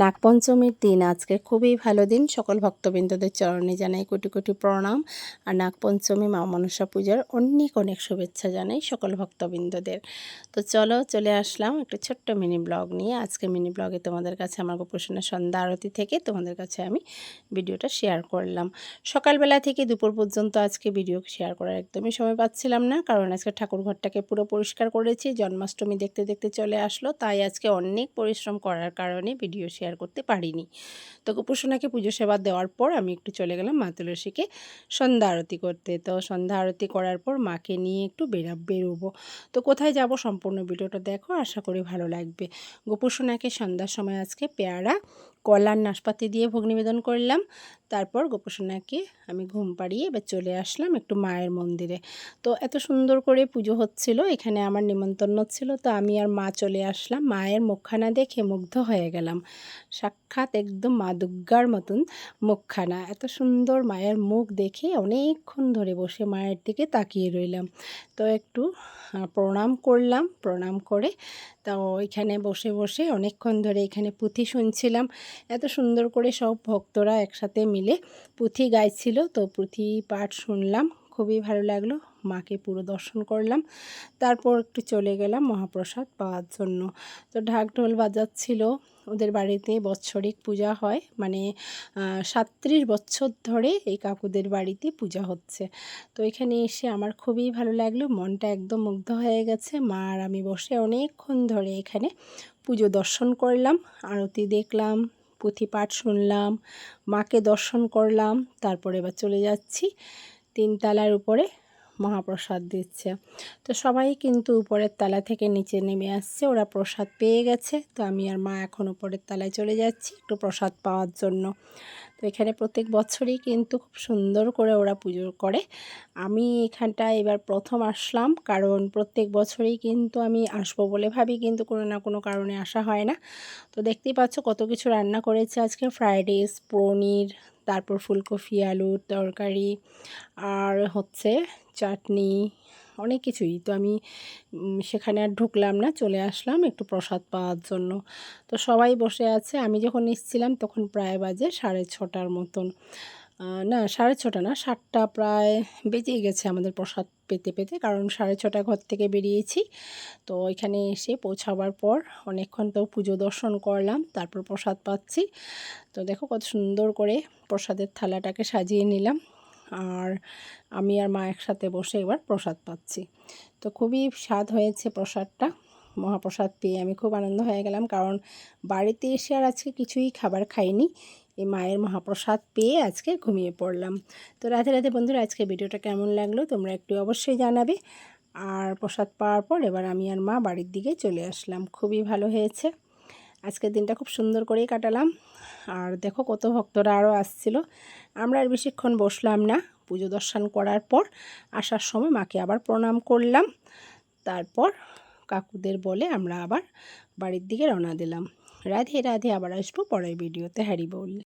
নাগপঞ্চমীর দিন আজকে খুবই ভালো দিন। সকল ভক্তবৃন্দদের চরণে জানাই কোটি কোটি প্রণাম। আর নাগপঞ্চমী মা মনসা পূজার অনেক অনেক শুভেচ্ছা জানাই সকল ভক্তবৃন্দদের। তো চলো চলে আসলাম একটা ছোট্ট মিনি ব্লগ নিয়ে। আজকে মিনি ব্লগে তোমাদের কাছে আমার গোপোষণা সন্ধ্যা আরতি থেকে তোমাদের কাছে আমি ভিডিওটা শেয়ার করলাম। সকালবেলা থেকে দুপুর পর্যন্ত আজকে ভিডিও শেয়ার করার একদমই সময় পাচ্ছিলাম না, কারণ আজকে ঠাকুরঘরটাকে পুরো পরিষ্কার করেছি। জন্মাষ্টমী দেখতে দেখতে চলে আসলো, তাই আজকে অনেক পরিশ্রম করার কারণে ভিডিও শেয়ার করতে পারিনি। তো গোপোষণাকে পুজো সেবা দেওয়ার পর আমি একটু চলে গেলাম মা তুলসীকে সন্ধ্যা আরতি করতে। তো সন্ধ্যা আরতি করার পর মাকে নিয়ে একটু বেরোবো। তো কোথায় যাব সম্পূর্ণ ভিডিওটা দেখো, আশা করি ভালো লাগবে। গোপোষণাকে সন্ধ্যার সময় আজকে পেয়ারা, কলার নাশপাতি দিয়ে ভোগ নিবেদন করলাম। তারপর গোপোষণাকে আমি ঘুম পাড়িয়ে এবার চলে আসলাম একটু মায়ের মন্দিরে। তো এত সুন্দর করে পুজো হচ্ছিল, এখানে আমার নিমন্ত্রণ ছিল, তো আমি আর মা চলে আসলাম। মায়ের মুখখানা দেখে মুগ্ধ হয়ে গেলাম। সাক্ষাৎ একদম মা দুর্গার মতন মুখখানা, এত সুন্দর মায়ের মুখ দেখে অনেকক্ষণ ধরে বসে মায়ের দিকে তাকিয়ে রইলাম। তো একটু প্রণাম করলাম, প্রণাম করে তো এখানে বসে বসে অনেকক্ষণ ধরে এখানে পুঁথি শুনছিলাম। এত সুন্দর করে সব ভক্তরা একসাথে মিলে পুঁথি গাইছিল, তো পুঁথি পাঠ শুনলাম, খুবই ভালো লাগলো। মাকে পুরো দর্শন করলাম। তারপর একটু চলে গেলাম মহাপ্রসাদ পাওয়ার জন্য। তো ঢাক ঢোল বাজাচ্ছিল। ওদের বাড়িতে বৎসরিক পূজা হয়, মানে ৩৭ বছর ধরে এই কাকুদের বাড়িতে পূজা হচ্ছে। তো এখানে এসে আমার খুবই ভালো লাগলো, মনটা একদম মুগ্ধ হয়ে গেছে। মা আর আমি বসে অনেকক্ষণ ধরে এখানে পুজো দর্শন করলাম, আরতি দেখলাম, পুঁথি পাঠ শুনলাম, মাকে দর্শন করলাম। তারপরে এবার চলে যাচ্ছি ৩ তলার উপরে, মহাপ্রসাদ দিচ্ছে। তো সবাই কিন্তু উপরের তলা থেকে নিচে নেমে আসছে, ওরা প্রসাদ পেয়ে গেছে। তো আমি আর মা এখন উপরের তলায় চলে যাচ্ছি একটু প্রসাদ পাওয়ার জন্য। তো এখানে প্রত্যেক বছরই কিন্তু খুব সুন্দর করে ওরা পুজো করে। আমি এখানটায় এবার প্রথম আসলাম, কারণ প্রত্যেক বছরই কিন্তু আমি আসবো বলে ভাবি, কিন্তু কোনো না কোনো কারণে আসা হয় না। তো দেখতেই পাচ্ছ কত কিছু রান্না করেছে আজকে, ফ্রাইড রাইস, পনির, তারপর ফুলকপি আলুর তরকারি, আর হচ্ছে চাটনি, অনেক কিছুই। তো আমি সেখানে আর ঢুকলাম না, চলে আসলাম একটু প্রসাদ পাওয়ার জন্য। তো সবাই বসে আছে, আমি যখন এসেছিলাম তখন প্রায় বাজে 6:30 মতন। না 6:30 না, 7টা প্রায় বেজেই গেছে আমাদের প্রসাদ পেতে পেতে, কারণ 6:30 ঘর থেকে বেরিয়েছি। তো এখানে এসে পৌঁছাবার পর অনেকক্ষণ তো পুজো দর্শন করলাম, তারপর প্রসাদ পাচ্ছি। তো দেখো কত সুন্দর করে প্রসাদের থালাটাকে সাজিয়ে নিলাম, আর আমি আর মা একসাথে বসে এবার প্রসাদ পাচ্ছি। তো খুবই স্বাদ হয়েছে প্রসাদটা। মহাপ্রসাদ পেয়ে আমি খুব আনন্দ হয়ে গেলাম, কারণ বাড়িতে এসে আর আজকে কিছুই খাবার খাইনি। এই মায়ের মহাপ্রসাদ পেয়ে আজকে ঘুমিয়ে পড়লাম। তো রাধে রাধে বন্ধুরা, আজকে ভিডিওটা কেমন লাগলো তোমরা একটু অবশ্যই জানাবে। আর প্রসাদ পাওয়ার পর এবার আমি আর মা বাড়ির দিকে চলে আসলাম। খুবই ভালো হয়েছে, আজকের দিনটা খুব সুন্দর করেই কাটালাম। আর দেখো কত ভক্তরা আরও আসছিল। আমরা আর বেশিক্ষণ বসলাম না, পুজো দর্শন করার পর আসার সময় মাকে আবার প্রণাম করলাম। তারপর কাকুদের বলে আমরা আবার বাড়ির দিকে রওনা দিলাম। রাধে রাধে, আবার আসবো পরের ভিডিওতে। হ্যারি বল।